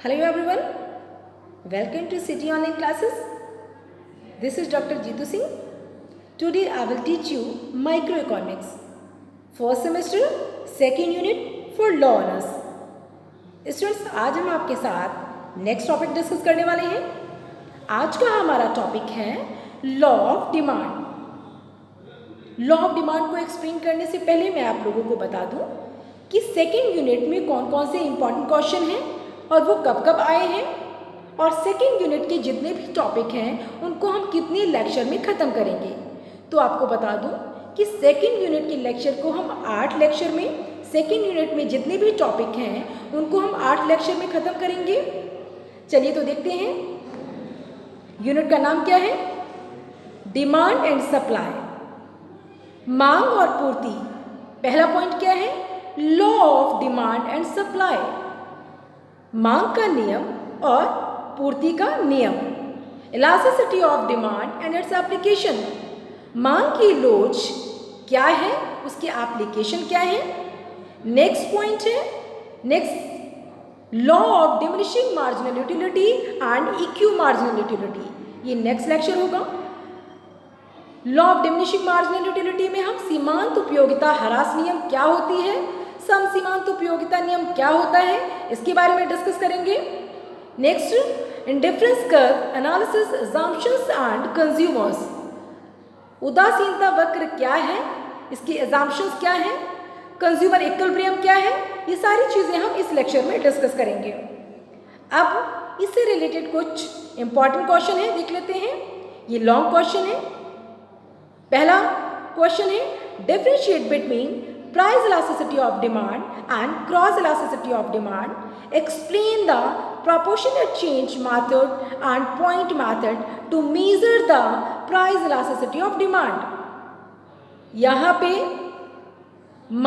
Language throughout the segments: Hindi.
Hello everyone, welcome to City Online Classes. This is Dr. Jeetu Singh. Today I will teach you microeconomics. First semester, second unit for law honors. Students, आज हम आपके साथ नेक्स्ट टॉपिक डिस्कस करने वाले हैं. आज का हमारा टॉपिक है law of demand. Law of demand को एक्सप्लेन करने से पहले मैं आप लोगों को बता दूं कि सेकेंड यूनिट में कौन कौन से इंपॉर्टेंट क्वेश्चन हैं और वो कब कब आए हैं, और सेकेंड यूनिट के जितने भी टॉपिक हैं उनको हम कितने लेक्चर में ख़त्म करेंगे. तो आपको बता दूं कि सेकेंड यूनिट के लेक्चर को हम 8 लेक्चर में, सेकेंड यूनिट में जितने भी टॉपिक हैं उनको हम 8 लेक्चर में ख़त्म करेंगे. चलिए तो देखते हैं. यूनिट का नाम क्या है? डिमांड एंड सप्लाई, मांग और पूर्ति. पहला पॉइंट क्या है? Law of demand and supply, मांग का नियम और पूर्ति का नियम. Elasticity of demand and its application, मांग की लोच क्या है, उसकी एप्लीकेशन क्या है. नेक्स्ट पॉइंट है, next law of diminishing marginal utility and equi marginal utility. ये नेक्स्ट लेक्चर होगा. Law of diminishing marginal utility में हम सीमांत उपयोगिता ह्रास नियम क्या होती है, सम सीमांत उपयोगिता नियम क्या होता है, इसके बारे में डिस्कस करेंगे. Next, indifference curve analysis, assumptions and consumers, उदासीनता वक्र क्या है, इसकी अजम्पशंस क्या है, कंज्यूमर इक्विलिब्रियम क्या है, ये सारी चीज़ें हम इस लेक्चर में डिस्कस करेंगे. अब इससे रिलेटेड कुछ इंपॉर्टेंट क्वेश्चन है, देख लेते हैं. ये लॉन्ग क्वेश्चन है. पहला क्वेश्चन है, differentiate between price elasticity of demand and cross elasticity of demand. Explain the proportionate change method and point method to measure the price elasticity of demand. यहाँ पे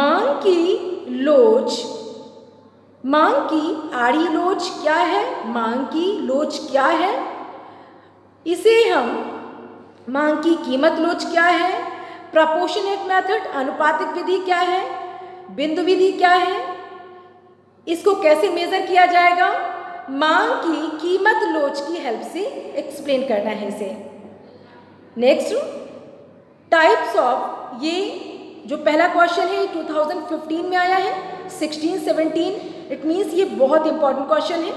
मांग की लोच, मांग की आड़ी लोच क्या है, मांग की लोच क्या है, इसे हम मांग की कीमत लोच क्या है, प्रपोर्शनेट मेथड अनुपातिक विधि क्या है, बिंदु विधि क्या है, इसको कैसे मेजर किया जाएगा, मांग की कीमत लोच की हेल्प से एक्सप्लेन करना है इसे. नेक्स्ट, टाइप्स ऑफ, ये जो पहला क्वेश्चन है 2015 में आया है, 16-17, इट मीन्स ये बहुत इंपॉर्टेंट क्वेश्चन है.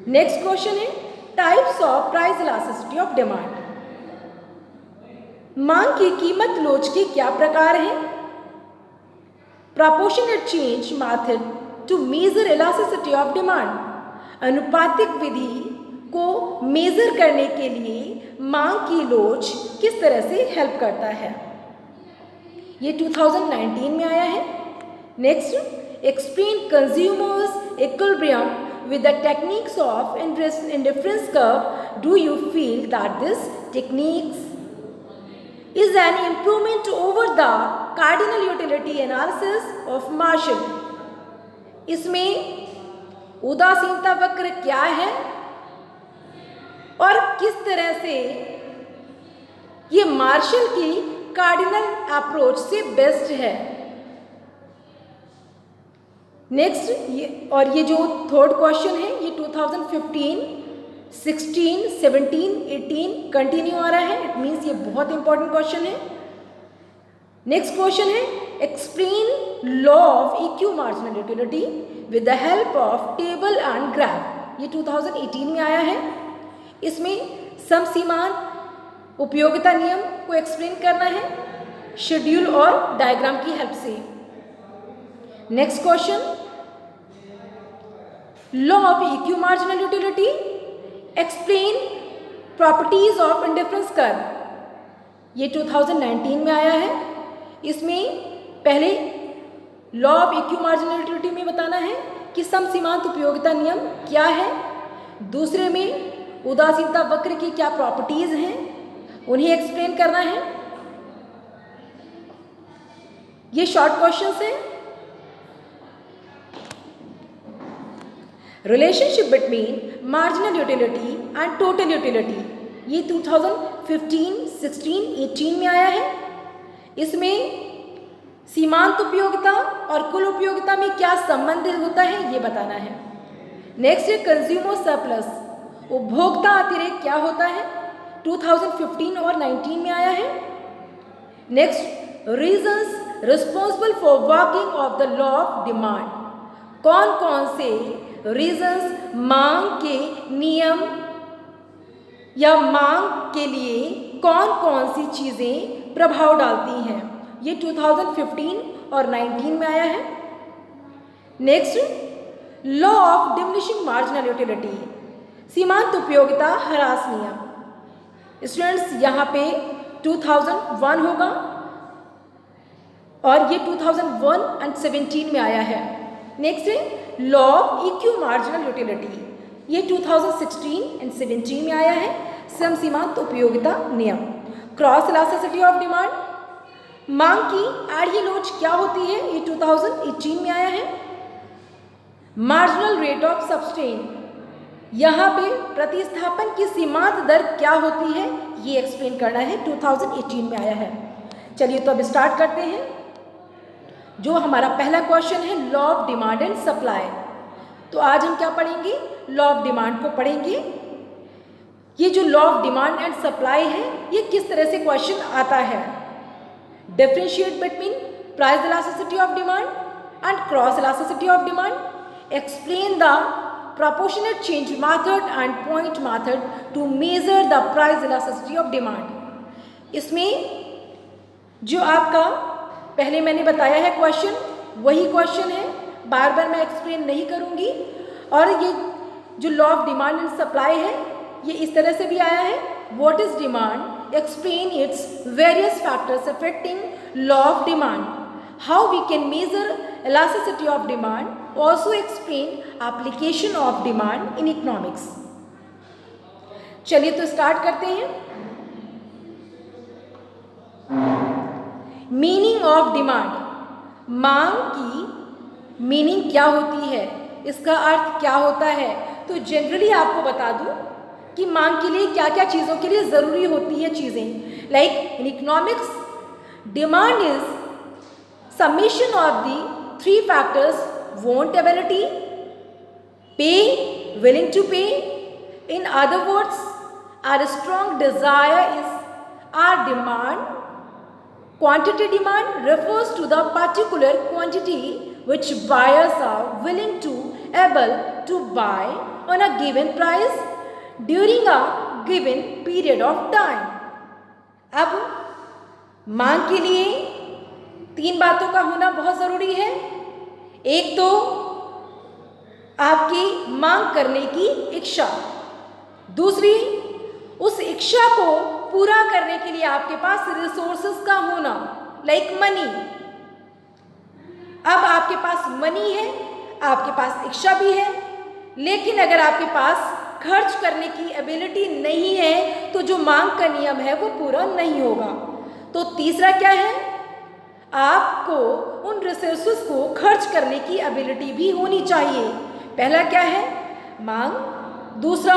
नेक्स्ट क्वेश्चन है, types of price elasticity of demand, मांग की कीमत लोच के क्या प्रकार हैं, proportionate change method to measure elasticity of demand, अनुपातिक विधि को मेजर करने के लिए मांग की लोच किस तरह से हेल्प करता है. ये 2019 में आया है. Next, explain consumers equilibrium with the techniques of indifference curve. Do you feel that this techniques is an improvement over the cardinal utility analysis of Marshall? इसमें उदासीनता वक्र क्या है और किस तरह से ये मार्शल की कार्डिनल अप्रोच से बेस्ट है. नेक्स्ट, ये जो थर्ड क्वेश्चन है ये 2015, 16, 17, 18 कंटिन्यू आ रहा है. इट मीन्स ये बहुत इंपॉर्टेंट क्वेश्चन है. नेक्स्ट क्वेश्चन है, explain law of equi marginal utility with the help of table and graph. ये 2018 में आया है. इसमें सम सीमांत उपयोगिता नियम को एक्सप्लेन करना है शेड्यूल और डायग्राम की हेल्प से. Next question, law of equi marginal utility, explain properties of indifference curve. ये 2019 में आया है. इसमें पहले law of equi marginal utility में बताना है कि सम सीमांत उपयोगिता नियम क्या है, दूसरे में उदासीनता वक्र की क्या प्रॉपर्टीज हैं उन्हें एक्सप्लेन करना है. ये शॉर्ट क्वेश्चंस हैं. Relationship between marginal utility and total utility, ये 2015, 16, 18 में आया है. इसमें सीमांत उपयोगिता और कुल उपयोगिता में क्या संबंध होता है ये बताना है. नेक्स्ट है कंज्यूमर सरप्लस, उपभोक्ता अतिरेक क्या होता है, 2015 और 19 में आया है। Next reasons responsible for working of the law of demand, कौन कौन से रीजंस मांग के नियम या मांग के लिए कौन कौन सी चीज़ें प्रभाव डालती हैं, ये 2015 और 19 में आया है। Next law of diminishing marginal utility, सीमांत उपयोगिता ह्रास नियम। स्टूडेंट्स यहाँ पे 2001 होगा और ये 2001 एंड 17 में आया है। नेक्स्ट है law of equi marginal utility, ये 2016 एंड 17 में आया है। सम सीमांत उपयोगिता नियम। क्रॉस इलास्टिसिटी ऑफ डिमांड, मांग की आड़ी लोच क्या होती है, ये 2018 में आया है। मार्जिनल रेट ऑफ सब्सटेन, यहाँ पे प्रतिस्थापन की सीमांत दर क्या होती है, ये एक्सप्लेन करना है, 2018 में आया है। चलिए तो अब स्टार्ट करते हैं। जो हमारा पहला क्वेश्चन है law of demand and supply, तो आज हम क्या पढ़ेंगे, लॉ ऑफ डिमांड को पढ़ेंगे। ये जो law of demand and supply है, ये किस तरह से क्वेश्चन आता है, differentiate between price elasticity of demand and cross elasticity of demand, explain the proportionate change method and point method to measure the price elasticity of demand। इसमें जो आपका पहले मैंने बताया है क्वेश्चन, वही क्वेश्चन है, बार बार मैं एक्सप्लेन नहीं करूँगी। और ये जो law of demand and supply है, ये इस तरह से भी आया है, what is demand, explain its various factors affecting law of demand, how we can measure elasticity of demand, also explain application of demand in economics। चलिए तो स्टार्ट करते हैं। मीनिंग ऑफ डिमांड, मांग की मीनिंग क्या होती है, इसका अर्थ क्या होता है। तो जनरली आपको बता दूं कि मांग के लिए क्या क्या चीज़ों के लिए ज़रूरी होती है चीज़ें, like in economics demand is summation of the three factors, want ability, pay, willing to pay. In other words, our strong desire is our demand. Quantity demand refers to the particular quantity which buyers are willing to able to buy on a given price during a given period of time। अब मांग के लिए तीन बातों का होना बहुत ज़रूरी है। एक तो आपकी मांग करने की इच्छा, दूसरी उस इच्छा को पूरा करने के लिए आपके पास रिसोर्सेज का होना, लाइक मनी। अब आपके पास मनी है, आपके पास इच्छा भी है, लेकिन अगर आपके पास खर्च करने की एबिलिटी नहीं है तो जो मांग का नियम है वो पूरा नहीं होगा। तो तीसरा क्या है, आपको उन रिसोर्सेस को खर्च करने की एबिलिटी भी होनी चाहिए। पहला क्या है, मांग, दूसरा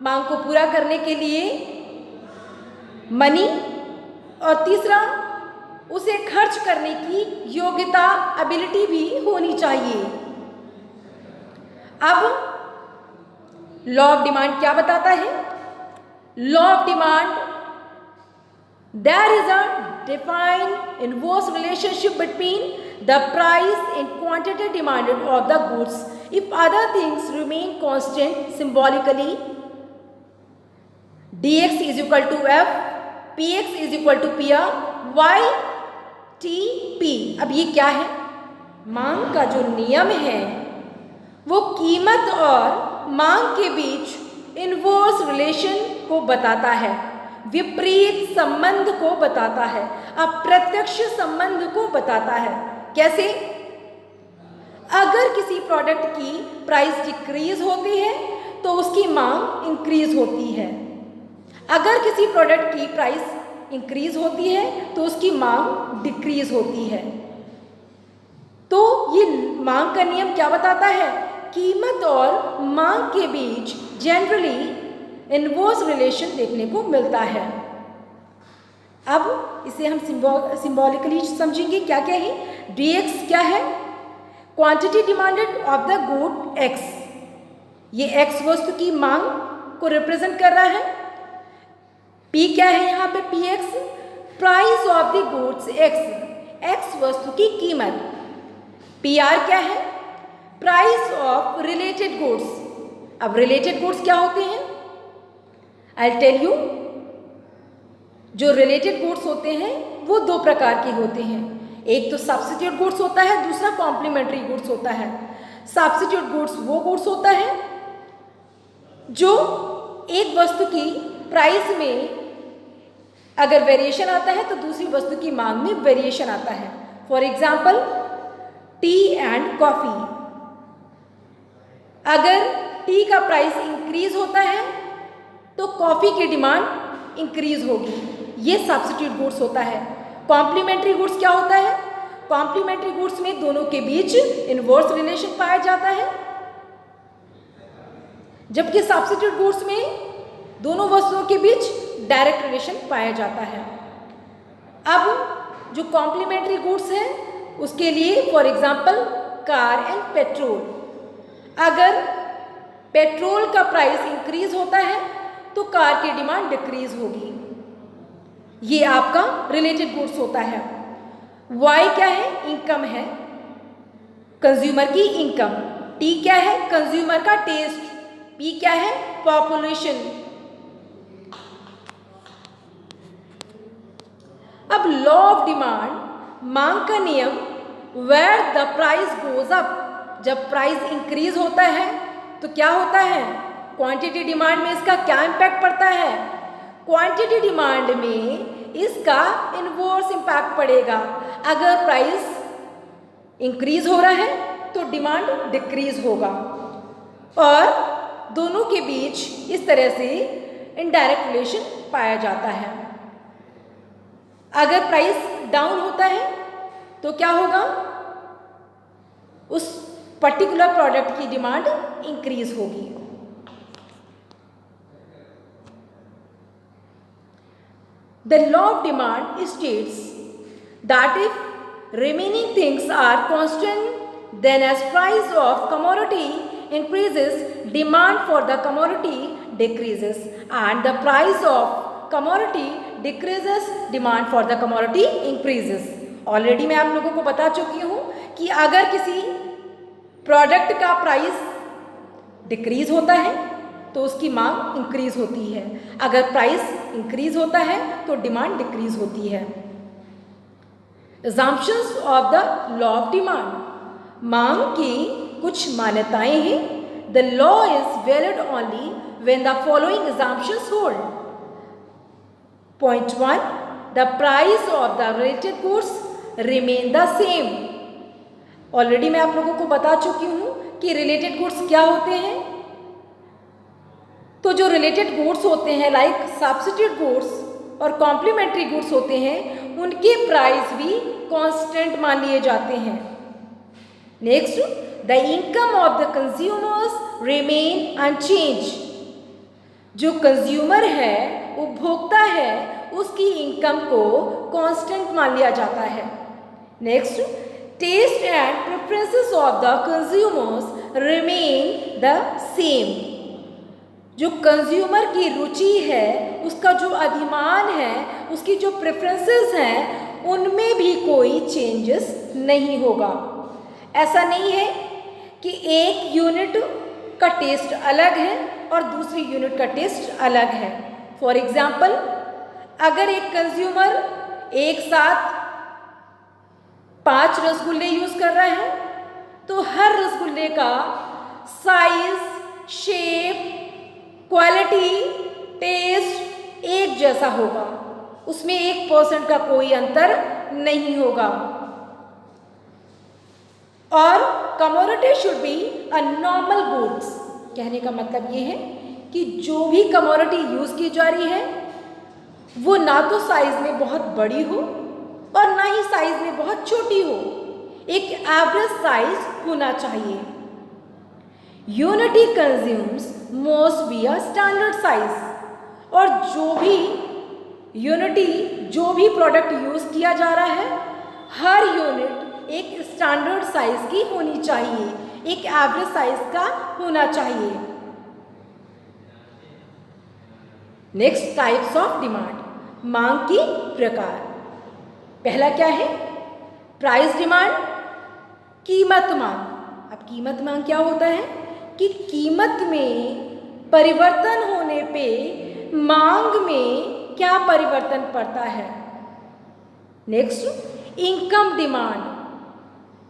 मांग को पूरा करने के लिए मनी, और तीसरा उसे खर्च करने की योग्यता, एबिलिटी भी होनी चाहिए। अब लॉ ऑफ डिमांड क्या बताता है, law of demand, there is a defined inverse relationship between the price and quantity demanded of the goods if other things remain constant symbolically, dx is equal to f, px is equal to pr, y t p। अब ये क्या है, मांग का जो नियम है वो कीमत और मांग के बीच इनवर्स रिलेशन को बताता है, विपरीत संबंध को बताता है, अप्रत्यक्ष संबंध को बताता है। कैसे, अगर किसी प्रोडक्ट की प्राइस डिक्रीज होती है तो उसकी मांग इंक्रीज होती है, अगर किसी प्रोडक्ट की प्राइस इंक्रीज होती है तो उसकी मांग डिक्रीज होती है। तो ये मांग का नियम क्या बताता है, कीमत और मांग के बीच जनरली इनवर्स रिलेशन देखने को मिलता है। अब इसे हम सिंबॉलिकली समझेंगे, क्या क्या है, dx क्या है, quantity demanded of the good x, ये एक्स वस्तु की मांग को रिप्रेजेंट कर रहा है। पी क्या है यहाँ पे, P x, price of the goods x, x वस्तु की कीमत। पी आर क्या है, प्राइस ऑफ रिलेटेड गुड्स। अब रिलेटेड गुड्स क्या होते हैं, आई टेल यू। जो रिलेटेड गुड्स होते हैं वो दो प्रकार के होते हैं, एक तो सब्स्टिट्यूट गुड्स होता है, दूसरा कॉम्प्लीमेंट्री गुड्स होता है। सब्स्टिट्यूट गुड्स वो गुड्स होता है जो एक वस्तु की प्राइस में अगर वेरिएशन आता है तो दूसरी वस्तु की मांग में वेरिएशन आता है। For example T and coffee, अगर टी का प्राइस इंक्रीज होता है तो कॉफी की डिमांड इंक्रीज होगी, ये सब्स्टिट्यूट गुड्स होता है। कॉम्प्लीमेंट्री गुड्स क्या होता है, कॉम्प्लीमेंट्री गुड्स में दोनों के बीच इनवर्स रिलेशन पाया जाता है, जबकि सब्स्टिट्यूट गुड्स में दोनों वस्तुओं के बीच डायरेक्ट रिलेशन पाया जाता है। अब जो कॉम्प्लीमेंट्री गुड्स है उसके लिए for example car and petrol, अगर पेट्रोल का प्राइस इंक्रीज होता है तो कार की डिमांड डिक्रीज होगी, ये आपका रिलेटेड गुड्स होता है। वाई क्या है, इनकम है, कंज्यूमर की इनकम। टी क्या है, कंज्यूमर का टेस्ट। पी क्या है, पॉपुलेशन। अब लॉ ऑफ डिमांड, मांग का नियम, where the price goes up, जब प्राइस इंक्रीज होता है तो क्या होता है, क्वांटिटी डिमांड में इसका क्या इम्पैक्ट पड़ता है, क्वांटिटी डिमांड में इसका इनवर्स इम्पैक्ट पड़ेगा। अगर प्राइस इंक्रीज हो रहा है तो डिमांड डिक्रीज होगा, और दोनों के बीच इस तरह से इनडायरेक्ट रिलेशन पाया जाता है। अगर प्राइस डाउन होता है तो क्या होगा, उस पर्टिकुलर प्रोडक्ट की डिमांड इंक्रीज होगी। The law of demand states that if remaining things are constant, then as price of commodity increases, demand for the commodity decreases, and the price of commodity decreases, demand for the commodity increases. Already मैं आप लोगों को बता चुकी हूँ कि अगर किसी प्रोडक्ट का प्राइस डिक्रीज होता है तो उसकी मांग इंक्रीज होती है, अगर प्राइस इंक्रीज होता है तो डिमांड डिक्रीज होती है। Assumptions of the law of demand, मांग की कुछ मान्यताएं हैं। The law is valid only when the following assumptions hold. Point 1, the price of the related goods remain the same. Already मैं आप लोगों को बता चुकी हूँ कि रिलेटेड गुड्स क्या होते हैं। तो जो रिलेटेड गुड्स होते हैं लाइक सब्स्टिट्यूट गुड्स और कॉम्प्लीमेंट्री गुड्स होते हैं, उनके प्राइस भी कांस्टेंट मान लिए जाते हैं। Next, the income of the consumers remain unchange, जो कंज्यूमर है, उपभोक्ता है, उसकी इनकम को कांस्टेंट मान लिया जाता है। Next, taste and preferences of the consumers remain the same, जो कंज्यूमर की रुचि है, उसका जो अधिमान है, उसकी जो प्रेफरेंसेस हैं, उनमें भी कोई चेंजेस नहीं होगा। ऐसा नहीं है कि एक यूनिट का टेस्ट अलग है और दूसरी यूनिट का टेस्ट अलग है। फॉर एग्जाम्पल, अगर एक कंज्यूमर एक साथ 5 रसगुल्ले यूज़ कर रहा है तो हर रसगुल्ले का साइज, शेप, क्वालिटी, टेस्ट एक जैसा होगा, उसमें 1% का कोई अंतर नहीं होगा। और commodity should be a normal goods, कहने का मतलब ये है कि जो भी कमोडिटी यूज़ की जा रही है वो ना तो साइज में बहुत बड़ी हो और ना ही साइज में बहुत छोटी हो, एक एवरेज साइज होना चाहिए। Unity consumes most be a standard size, और जो भी प्रोडक्ट यूज़ किया जा रहा है, हर यूनिट एक स्टैंडर्ड साइज की होनी चाहिए, एक एवरेज साइज का होना चाहिए। नेक्स्ट टाइप्स ऑफ डिमांड, मांग की प्रकार। पहला क्या है? प्राइस डिमांड, कीमत मांग। अब कीमत मांग क्या होता है कि कीमत में परिवर्तन होने पे मांग में क्या परिवर्तन पड़ता है। नेक्स्ट इनकम डिमांड,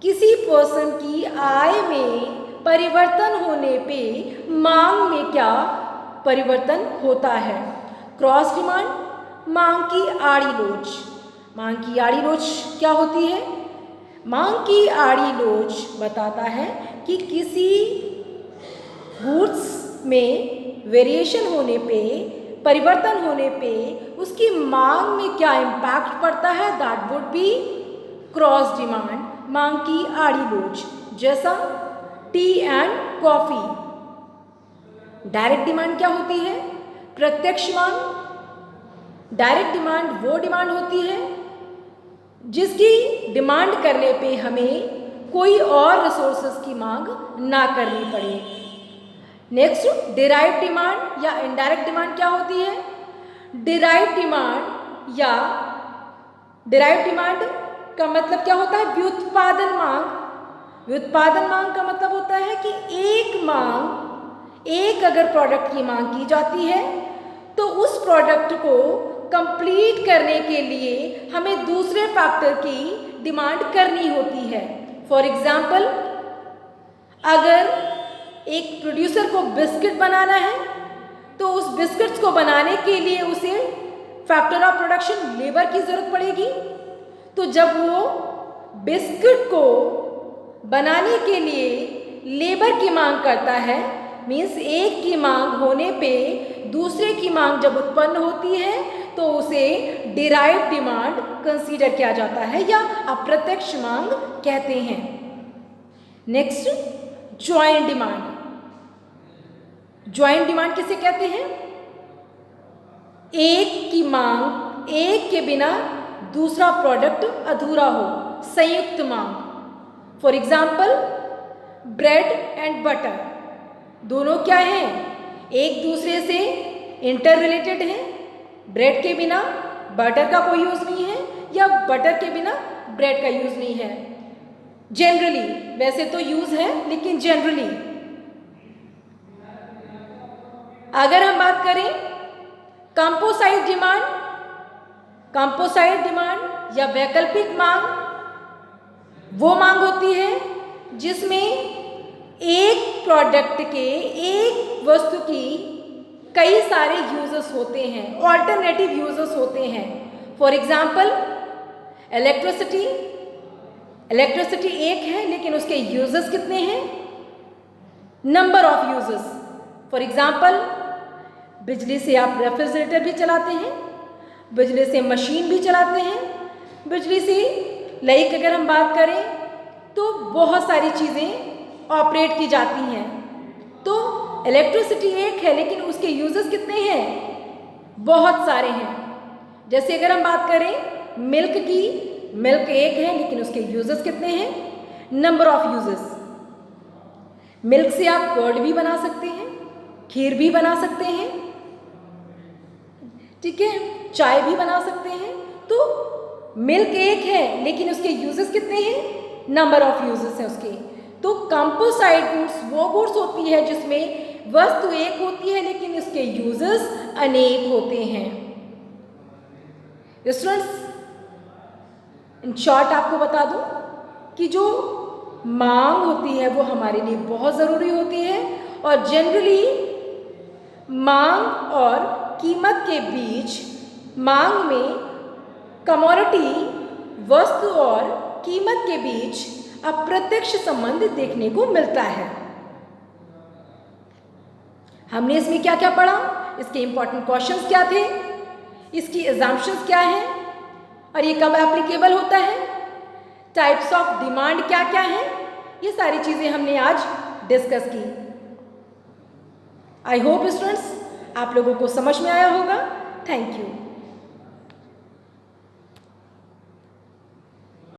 किसी पर्सन की आय में परिवर्तन होने पे मांग में क्या परिवर्तन होता है। क्रॉस डिमांड, मांग की आड़ी लोच। मांग की आड़ी लोच क्या होती है? मांग की आड़ी लोच बताता है कि किसी गुड्स में वेरिएशन होने पे, परिवर्तन होने पे उसकी मांग में क्या इम्पैक्ट पड़ता है। That would be cross demand, मांग की आड़ी लोच, जैसा T and coffee. Direct demand क्या होती है? प्रत्यक्ष मांग। डायरेक्ट डिमांड वो डिमांड होती है जिसकी डिमांड करने पे हमें कोई और रिसोर्सेज की मांग ना करनी पड़े। नेक्स्ट डिराइव्ड डिमांड या इनडायरेक्ट डिमांड क्या होती है? डिराइव्ड डिमांड या डिराइव्ड डिमांड का मतलब क्या होता है? व्युत्पादन मांग। व्युत्पादन मांग का मतलब होता है कि एक अगर प्रोडक्ट की मांग की जाती है तो उस प्रोडक्ट को कंप्लीट करने के लिए हमें दूसरे फैक्टर की डिमांड करनी होती है। फॉर एग्जाम्पल, अगर एक प्रोड्यूसर को बिस्किट बनाना है तो उस बिस्किट्स को बनाने के लिए उसे फैक्टर ऑफ प्रोडक्शन लेबर की ज़रूरत पड़ेगी। तो जब वो बिस्किट को बनाने के लिए लेबर की मांग करता है, मीन्स एक की मांग होने पे दूसरे की मांग जब उत्पन्न होती है तो उसे डिराइव्ड डिमांड कंसीडर किया जाता है या अप्रत्यक्ष मांग कहते हैं। Next joint demand. Joint demand किसे कहते हैं? एक की मांग, एक के बिना दूसरा प्रोडक्ट अधूरा हो, संयुक्त मांग। For example, bread and butter दोनों क्या हैं? एक दूसरे से इंटर रिलेटेड हैं। ब्रेड के बिना बटर का कोई यूज़ नहीं है या बटर के बिना ब्रेड का यूज़ नहीं है। जनरली, वैसे तो यूज़ है लेकिन जनरली। अगर हम बात करें कंपोसाइट डिमांड, कंपोसाइट डिमांड या वैकल्पिक मांग वो मांग होती है जिसमें एक प्रोडक्ट के, एक वस्तु की कई सारे यूजेस होते हैं, ऑल्टरनेटिव यूजेस होते हैं। For example, electricity. इलेक्ट्रिसिटी एक है लेकिन उसके यूजेस कितने हैं? Number of uses. For example, बिजली से आप रेफ्रिजरेटर भी चलाते हैं, बिजली से मशीन भी चलाते हैं, बिजली से लाइक अगर हम बात करें तो बहुत सारी चीज़ें ऑपरेट की जाती हैं। तो इलेक्ट्रिसिटी एक है लेकिन उसके यूजेस कितने हैं? बहुत सारे हैं। जैसे अगर हम बात करें मिल्क की, मिल्क एक है लेकिन उसके यूजेस कितने हैं? Number of uses. मिल्क से आप कर्ड भी बना सकते हैं, खीर भी बना सकते हैं, ठीक है, चाय भी बना सकते हैं। तो मिल्क एक है लेकिन उसके यूजेस कितने हैं? नंबर ऑफ यूजेस हैं उसके। तो कंपोसाइट गुड्स वो गुड्स होती है जिसमें वस्तु एक होती है लेकिन उसके यूजेस अनेक होते हैं। स्टूडेंट्स, इन शॉर्ट आपको बता दूं कि जो मांग होती है वो हमारे लिए बहुत ज़रूरी होती है और जनरली मांग और कीमत के बीच, मांग में कमोडिटी वस्तु और कीमत के बीच अप्रत्यक्ष संबंध देखने को मिलता है। हमने इसमें क्या क्या पढ़ा, इसके इंपॉर्टेंट क्वेश्चंस क्या थे, इसकी अजम्पशंस क्या हैं और ये कब एप्लीकेबल होता है, टाइप्स ऑफ डिमांड क्या क्या है, ये सारी चीज़ें हमने आज डिस्कस की। आई होप स्टूडेंट्स आप लोगों को समझ में आया होगा। Thank you.